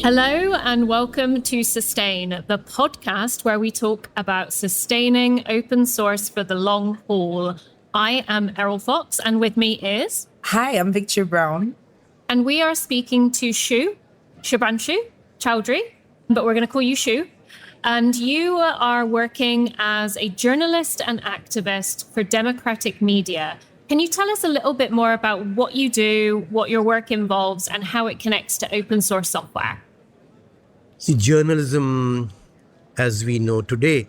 Hello and welcome to Sustain, the podcast where we talk about sustaining open source for the long haul. I am Errol Fox and with me is... Hi, I'm Victory Brown. And we are speaking to Shubhranshu Choudhary, but we're going to call you Shu. And you are working as a journalist and activist for democratic media. Can you tell us a little bit more about what you do, what your work involves, and how it connects to open source software? See, journalism, as we know today,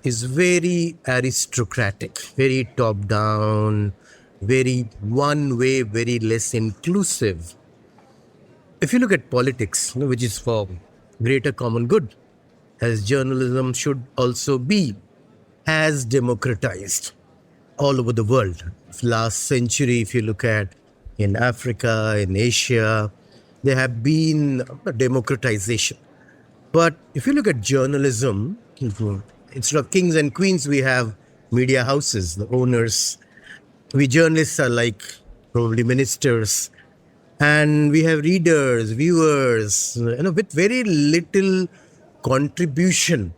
is very aristocratic, very top-down, very one-way, very less inclusive. If you look at politics, which is for greater common good, as journalism should also be as democratized all over the world. Last century, if you look at in Africa, in Asia, there have been a democratization. But if you look at journalism, instead of kings and queens, we have media houses, the owners. We journalists are like probably ministers. And we have readers, viewers, with very little contribution.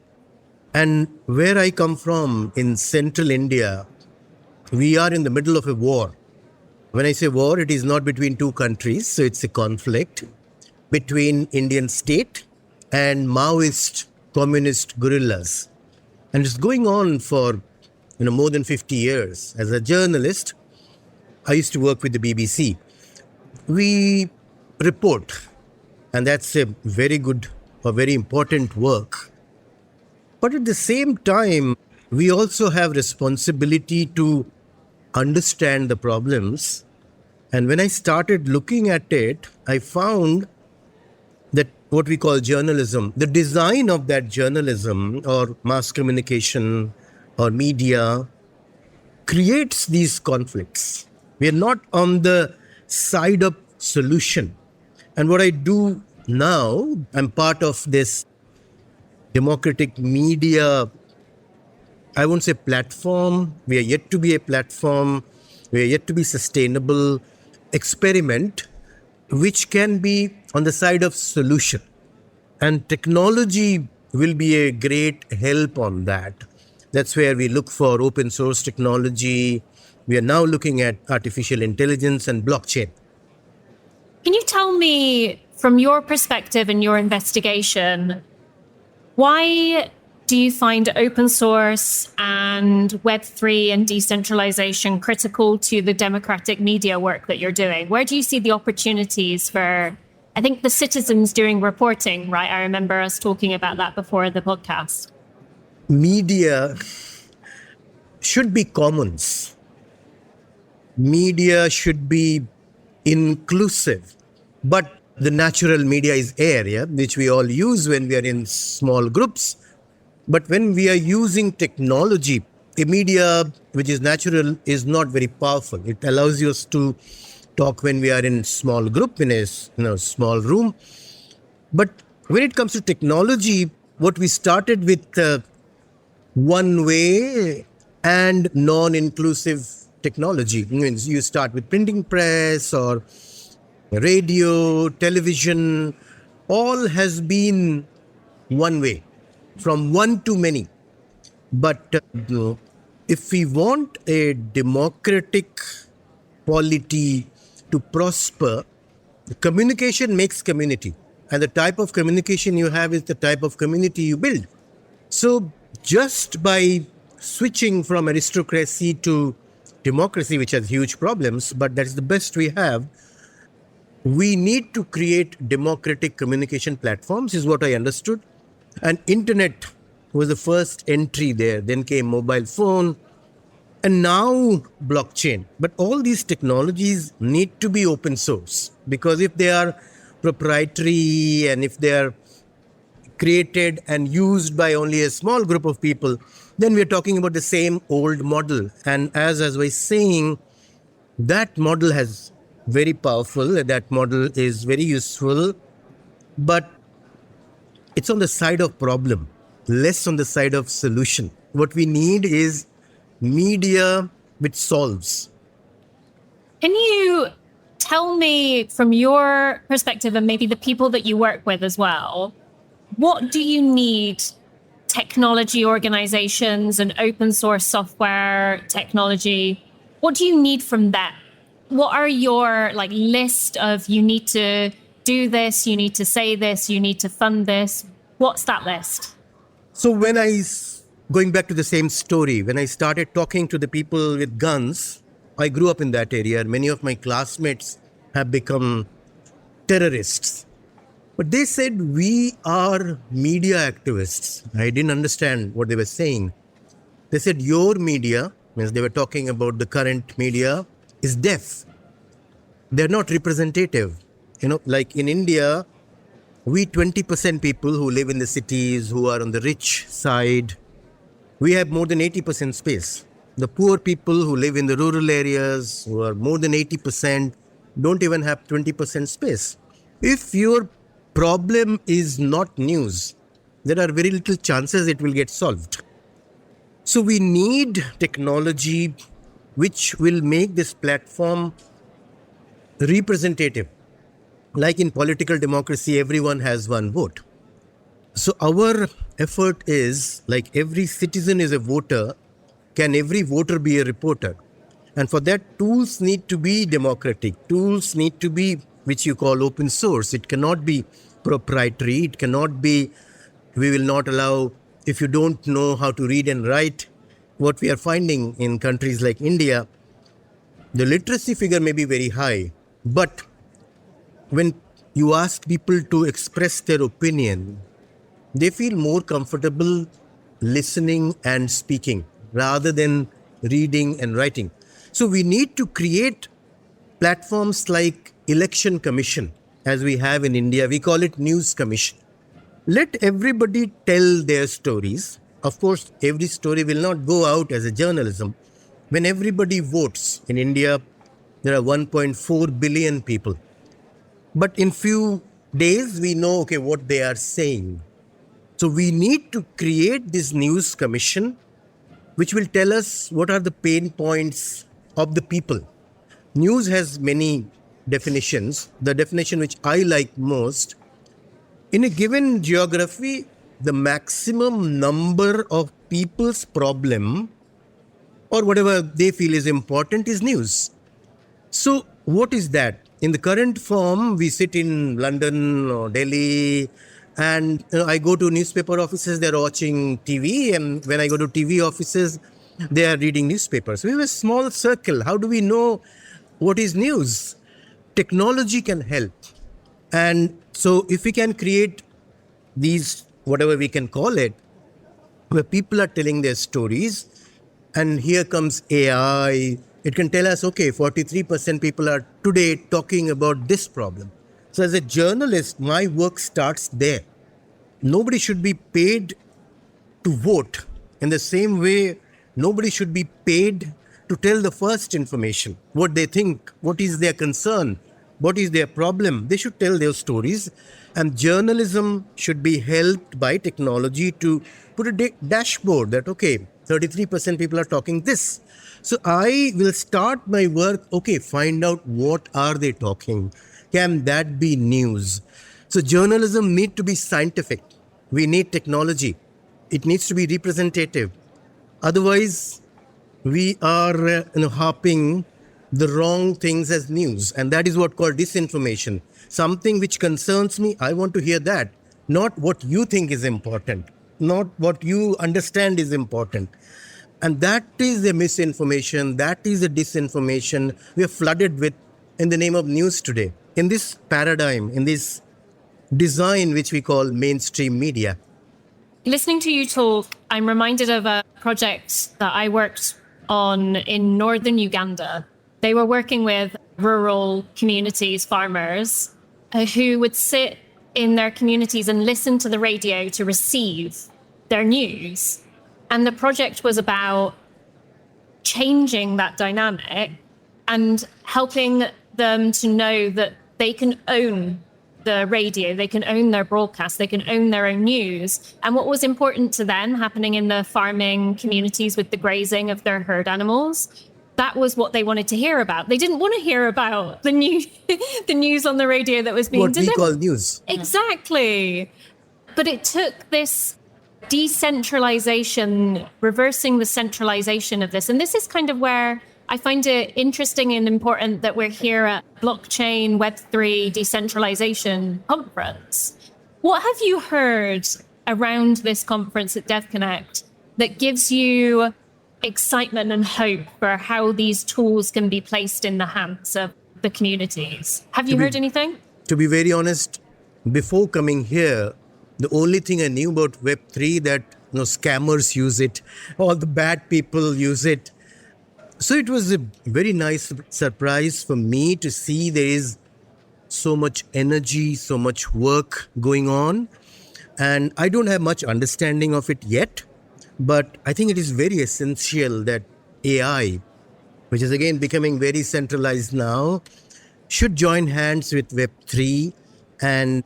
And where I come from, in central India, we are in the middle of a war. When I say war, it is not between two countries, so it's a conflict between Indian state and Maoist communist guerrillas. And it's going on for more than 50 years. As a journalist, I used to work with the BBC. We report, and that's a very good or very important work. But at the same time, we also have responsibility to understand the problems. And when I started looking at it, I found that what we call journalism, the design of that journalism or mass communication or media creates these conflicts. We are not on the side of solution. And what I do now, I'm part of this democratic media, I won't say platform. We are yet to be a platform. We are yet to be sustainable experiment, which can be on the side of solution. And technology will be a great help on that. That's where we look for open source technology. We are now looking at artificial intelligence and blockchain. Can you tell me, from your perspective and your investigation, why do you find open source and Web3 and decentralization critical to the democratic media work that you're doing? Where do you see the opportunities for, I think, the citizens doing reporting, right? I remember us talking about that before the podcast. Media should be commons. Media should be inclusive. But the natural media is air, which we all use when we are in small groups. But when we are using technology, a media which is natural is not very powerful. It allows us to talk when we are in small group, in a small room. But when it comes to technology, what we started with one way and non-inclusive technology. Means you start with printing press or radio, television, all has been one way. From one to many. But if we want a democratic polity to prosper, communication makes community. And the type of communication you have is the type of community you build. So just by switching from aristocracy to democracy, which has huge problems, but that's the best we have, we need to create democratic communication platforms, is what I understood. And internet was the first entry there. Then came mobile phone and now blockchain. But all these technologies need to be open source, because if they are proprietary and if they are created and used by only a small group of people, then we're talking about the same old model. And as I was saying, that model has very powerful, that model is very useful, but it's on the side of problem, less on the side of solution. What we need is media which solves. Can you Tell me from your perspective and maybe the people that you work with as well, what do you need technology organizations and open source software technology, what do you need from them? What are your list of you need to do this, you need to say this, you need to fund this? What's that list? So going back to the same story, when I started talking to the people with guns, I grew up in that area. Many of my classmates have become terrorists. But they said, we are media activists. I didn't understand what they were saying. They said, your media, means they were talking about the current media, is deaf. They're not representative. Like in India, we 20% people who live in the cities, who are on the rich side, we have more than 80% space. The poor people who live in the rural areas, who are more than 80%, don't even have 20% space. If your problem is not news, there are very little chances it will get solved. So we need technology which will make this platform representative. Like in political democracy, everyone has one vote. So our effort is, like every citizen is a voter, can every voter be a reporter? And for that, tools need to be democratic. Tools need to be, which you call open source. It cannot be proprietary. It cannot be, we will not allow, if you don't know how to read and write, what we are finding in countries like India, the literacy figure may be very high, but when you ask people to express their opinion, they feel more comfortable listening and speaking rather than reading and writing. So we need to create platforms like Election Commission, as we have in India. We call it News Commission. Let everybody tell their stories. Of course, every story will not go out as a journalism. When everybody votes in India, there are 1.4 billion people. But in few days, we know, okay, what they are saying. So we need to create this news commission, which will tell us what are the pain points of the people. News has many definitions. The definition which I like most, in a given geography, the maximum number of people's problem or whatever they feel is important is news. So what is that? In the current form, we sit in London or Delhi, and I go to newspaper offices, they're watching TV, and when I go to TV offices, they are reading newspapers. We have a small circle. How do we know what is news? Technology can help. And so if we can create these, whatever we can call it, where people are telling their stories, and here comes AI, it can tell us, okay, 43% people are today talking about this problem. So as a journalist, my work starts there. Nobody should be paid to vote. In the same way, nobody should be paid to tell the first information, what they think, what is their concern, what is their problem. They should tell their stories. And journalism should be helped by technology to put a dashboard that, okay, 33% people are talking this. So I will start my work, okay, find out what are they talking. Can that be news? So journalism need to be scientific. We need technology. It needs to be representative. Otherwise, we are harping the wrong things as news. And that is what called disinformation. Something which concerns me, I want to hear that. Not what you think is important. Not what you understand is important. And that is a misinformation. That is a disinformation we are flooded with in the name of news today. In this paradigm, in this design which we call mainstream media. Listening to you talk, I'm reminded of a project that I worked on in northern Uganda. They were working with rural communities, farmers, who would sit in their communities and listen to the radio to receive their news. And the project was about changing that dynamic and helping them to know that they can own the radio, they can own their broadcast, they can own their own news. And what was important to them happening in the farming communities with the grazing of their herd animals that was what they wanted to hear about. They didn't want to hear about the the news on the radio that was being What we delivered. call news. Exactly. But it took this decentralization, reversing the centralization of this. And this is kind of where I find it interesting and important that we're here at Blockchain Web3 Decentralization Conference. What have you heard around this conference at Devconnect that gives you excitement and hope for how these tools can be placed in the hands of the communities? Have you heard anything? To be very honest, before coming here, the only thing I knew about Web3 that scammers use it, all the bad people use it. So it was a very nice surprise for me to see there is so much energy, so much work going on. And I don't have much understanding of it yet, but I think it is very essential that AI, which is again becoming very centralized now, should join hands with Web3. And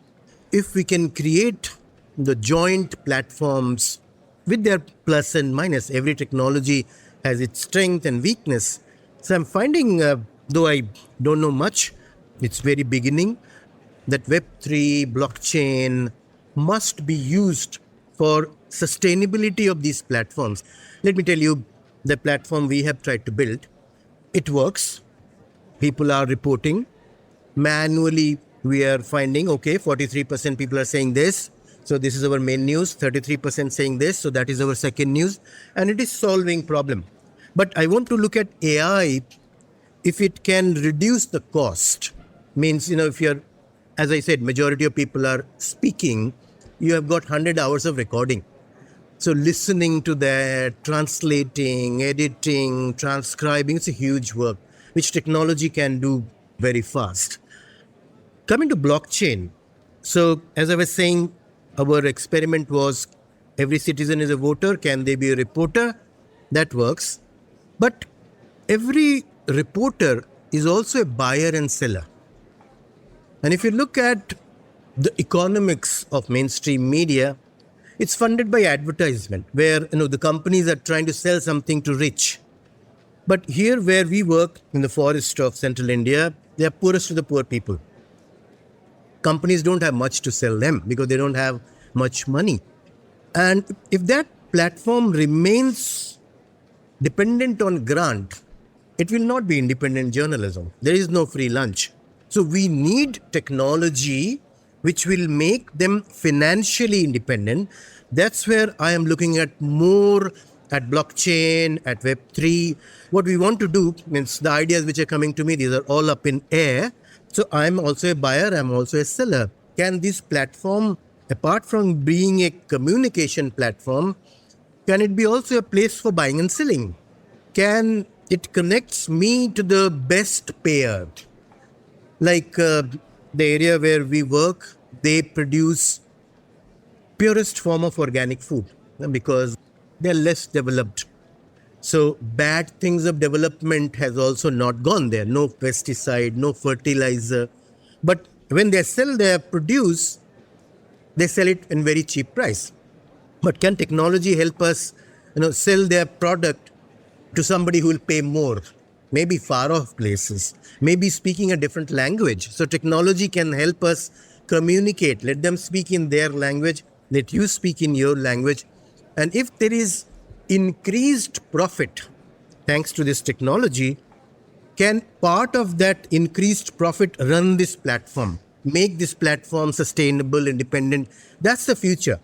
if we can create the joint platforms with their plus and minus, every technology has its strength and weakness. So I'm finding, though I don't know much, it's very beginning, that Web3 blockchain must be used for sustainability of these platforms. Let me tell you, the platform we have tried to build, it works. People are reporting. Manually, we are finding, okay, 43% people are saying this. So this is our main news, 33% saying this. So that is our second news. And it is solving problem. But I want to look at AI, if it can reduce the cost. Means, if you're, as I said, majority of people are speaking, you have got 100 hours of recording. So listening to that, translating, editing, transcribing, it's a huge work, which technology can do very fast. Coming to blockchain. So as I was saying, our experiment was every citizen is a voter. Can they be a reporter? That works. But every reporter is also a buyer and seller. And if you look at the economics of mainstream media, it's funded by advertisement, where the companies are trying to sell something to rich. But here where we work in the forest of central India, they are poorest of the poor people. Companies don't have much to sell them because they don't have much money. And if that platform remains dependent on grant, it will not be independent journalism. There is no free lunch. So we need technology which will make them financially independent. That's where I am looking at more at blockchain, at Web3. What we want to do means the ideas which are coming to me, these are all up in air. So I'm also a buyer, I'm also a seller. Can this platform, apart from being a communication platform, can it be also a place for buying and selling? Can it connects me to the best payer? Like the area where we work, they produce purest form of organic food because they're less developed. So bad things of development has also not gone there. No pesticide, no fertilizer. But when they sell their produce, they sell it in very cheap price. But can technology help us, sell their product to somebody who will pay more? Maybe far off places, maybe speaking a different language. So technology can help us communicate. Let them speak in their language. Let you speak in your language. And if there is increased profit thanks to this technology, can part of that increased profit run this platform, make this platform sustainable, independent? That's the future.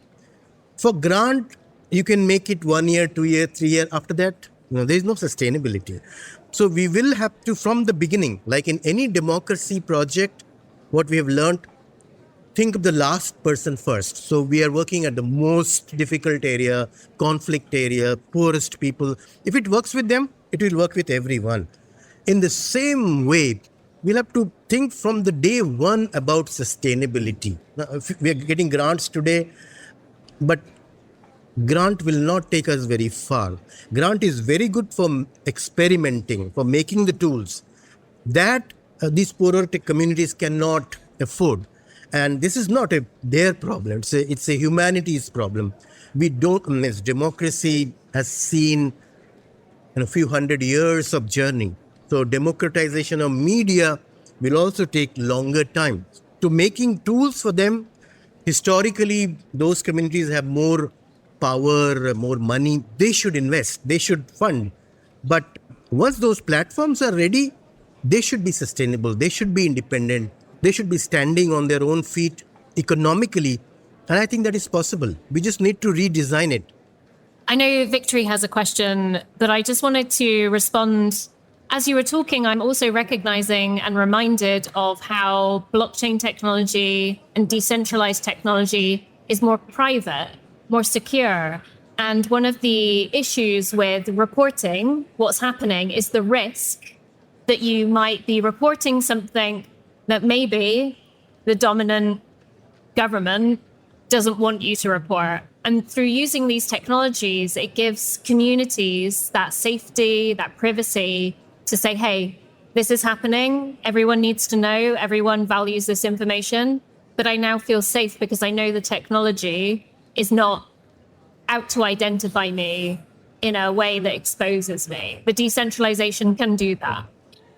For grant, you can make it 1 year, 2 year, 3 year. After that, there is no sustainability. So we will have to, from the beginning, like in any democracy project, what we have learned, think of the last person first. So we are working at the most difficult area, conflict area, poorest people. If it works with them, it will work with everyone. In the same way, we'll have to think from the day one about sustainability. Now, if we are getting grants today, but grant will not take us very far. Grant is very good for experimenting, for making the tools that these poorer tech communities cannot afford. And this is not their problem. It's a humanity's problem. We don't, as democracy has seen a few hundred years of journey. So democratization of media will also take longer time. To making tools for them, historically, those communities have more power, more money. They should invest, they should fund. But once those platforms are ready, they should be sustainable, they should be independent, they should be standing on their own feet economically. And I think that is possible. We just need to redesign it. I know Victory has a question, but I just wanted to respond. As you were talking, I'm also recognizing and reminded of how blockchain technology and decentralized technology is more private, more secure. And one of the issues with reporting what's happening is the risk that you might be reporting something that maybe the dominant government doesn't want you to report. And through using these technologies, it gives communities that safety, that privacy to say, hey, this is happening. Everyone needs to know. Everyone values this information. But I now feel safe because I know the technology is not out to identify me in a way that exposes me. The decentralization can do that.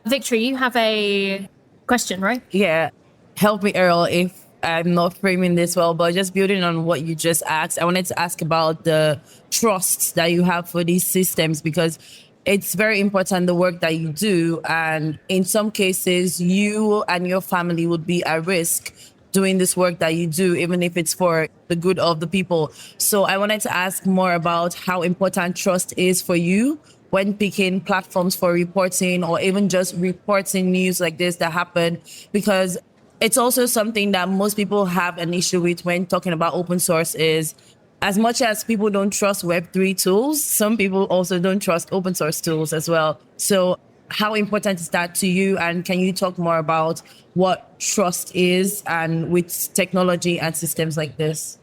Victory, you have a question, right? Yeah. Help me, Eriol, if I'm not framing this well, but just building on what you just asked, I wanted to ask about the trust that you have for these systems, because it's very important, the work that you do. And in some cases, you and your family would be at risk doing this work that you do, even if it's for the good of the people. So I wanted to ask more about how important trust is for you when picking platforms for reporting or even just reporting news like this that happen, because it's also something that most people have an issue with when talking about open source is, as much as people don't trust Web3 tools, some people also don't trust open source tools as well. So how important is that to you? And can you talk more about what trust is and with technology and systems like this?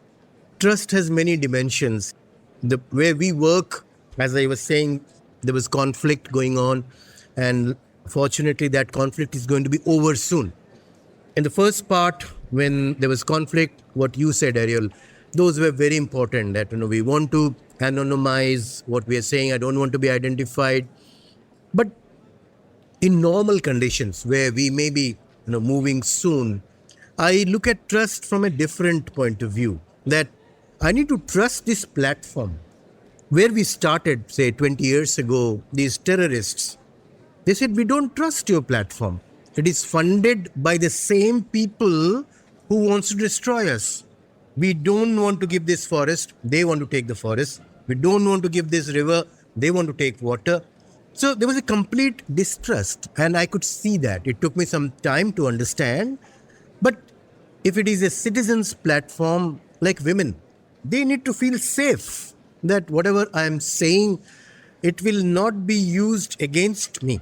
Trust has many dimensions. The way we work, as I was saying, there was conflict going on, and fortunately that conflict is going to be over soon. In the first part, when there was conflict, what you said, Eriol, those were very important, that we want to anonymize what we are saying. I don't want to be identified. But in normal conditions where we may be moving soon, I look at trust from a different point of view, that I need to trust this platform. Where we started, say 20 years ago, these terrorists, they said, we don't trust your platform. It is funded by the same people who wants to destroy us. We don't want to give this forest, they want to take the forest. We don't want to give this river, they want to take water. So there was a complete distrust, and I could see that. It took me some time to understand. But if it is a citizens platform like women, they need to feel safe that whatever I am saying, it will not be used against me.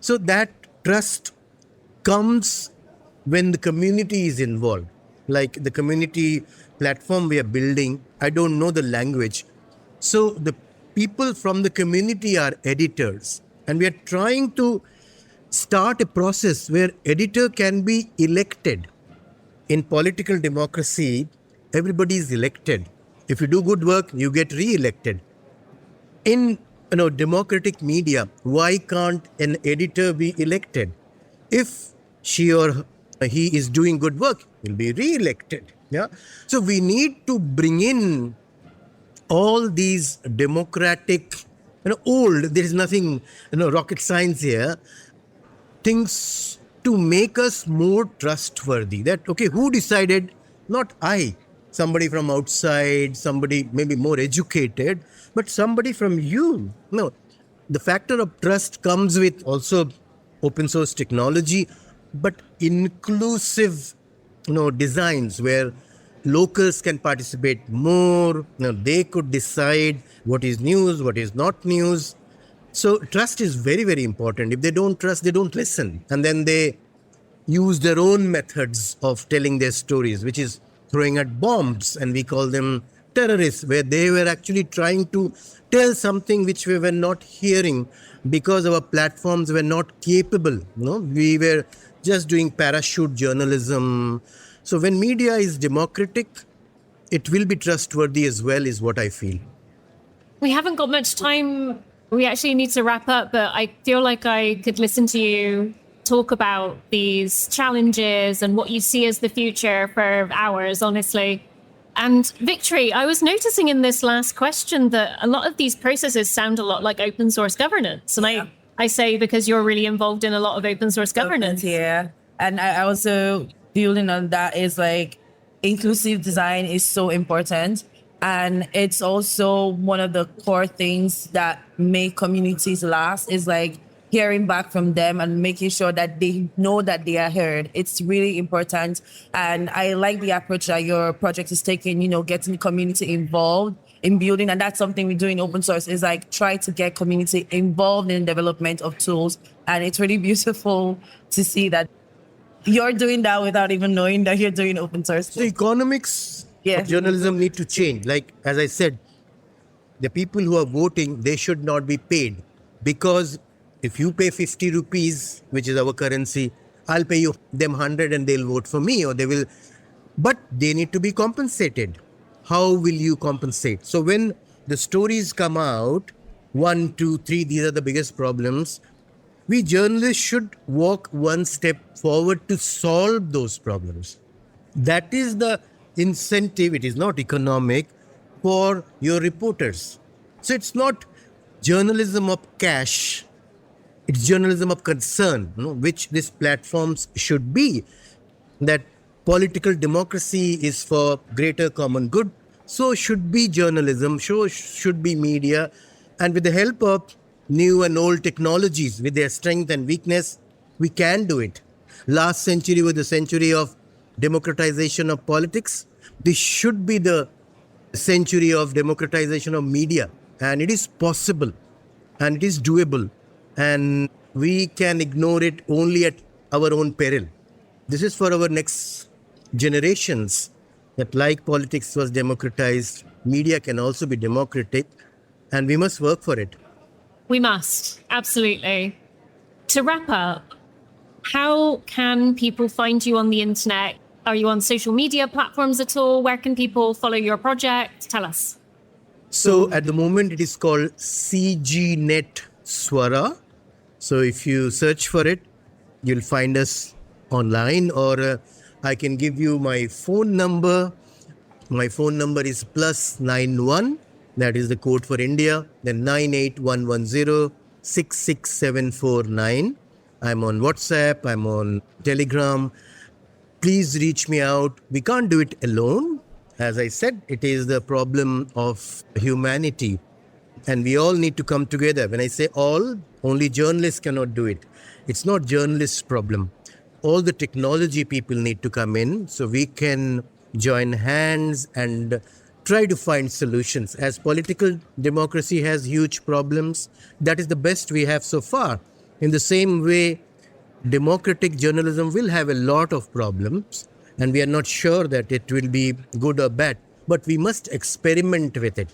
So that trust comes when the community is involved. Like the community platform we are building, I don't know the language. So the people from the community are editors. And we are trying to start a process where editor can be elected. In political democracy, everybody is elected. If you do good work, you get re-elected. In democratic media, why can't an editor be elected? If she or he is doing good work, he'll be re-elected. Yeah. So we need to bring in all these democratic, old, there is nothing, rocket science here, things to make us more trustworthy. That, okay, who decided? Not I. Somebody from outside, somebody maybe more educated, but somebody from you. No, the factor of trust comes with also open source technology, but inclusive, designs where locals can participate more. They could decide what is news, what is not news. So trust is very, very important. If they don't trust, they don't listen. And then they use their own methods of telling their stories, which is throwing at bombs. And we call them terrorists, where they were actually trying to tell something which we were not hearing because our platforms were not capable. We were just doing parachute journalism. So when media is democratic, it will be trustworthy as well, is what I feel. We haven't got much time We actually need to wrap up, but I feel like I could listen to you talk about these challenges and what you see as the future for hours, honestly. And Victory, I was noticing in this last question that a lot of these processes sound a lot like open source governance. And I say because you're really involved in a lot of open source governance. Yeah. And I also building on that is like inclusive design is so important. And it's also one of the core things that make communities last is like hearing back from them and making sure that they know that they are heard. It's really important. And I like the approach that your project is taking, getting the community involved in building. And that's something we do in open source is like try to get community involved in development of tools. And it's really beautiful to see that you're doing that without even knowing that you're doing open source. The economics of journalism need to change. Like, as I said, the people who are voting, they should not be paid, because if you pay 50 rupees, which is our currency, I'll pay you them 100 and they'll vote for me, or they will, but they need to be compensated. How will you compensate? So when the stories come out, 1, 2, 3, these are the biggest problems. We journalists should walk one step forward to solve those problems. That is the incentive. It is not economic for your reporters. So it's not journalism of cash. It's journalism of concern, which these platforms should be. That political democracy is for greater common good. So should be journalism, so should be media. And with the help of new and old technologies, with their strength and weakness, we can do it. Last century was the century of democratization of politics. This should be the century of democratization of media. And it is possible and it is doable. And we can ignore it only at our own peril. This is for our next generations, that like politics was democratized, media can also be democratic, and we must work for it. We must, absolutely. To wrap up, how can people find you on the internet? Are you on social media platforms at all? Where can people follow your project? Tell us. So at the moment, it is called CGNet Swara. So if you search for it, you'll find us online, or I can give you my phone number. My phone number is +91. That is the code for India. Then 98110 I'm on WhatsApp. I'm on Telegram. Please reach me out. We can't do it alone. As I said, it is the problem of humanity. And we all need to come together. When I say all, only journalists cannot do it. It's not journalists' problem. All the technology people need to come in so we can join hands and try to find solutions. As political democracy has huge problems, that is the best we have so far. In the same way, democratic journalism will have a lot of problems, and we are not sure that it will be good or bad, but we must experiment with it.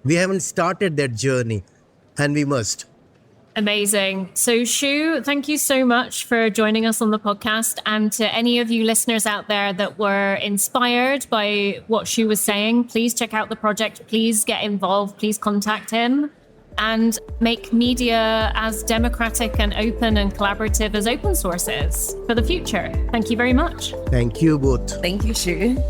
We haven't started that journey, and we must. Amazing. So, Shu, thank you so much for joining us on the podcast. And to any of you listeners out there that were inspired by what Shu was saying, please check out the project. Please get involved. Please contact him and make media as democratic and open and collaborative as open source is for the future. Thank you very much. Thank you both. Thank you, Shu.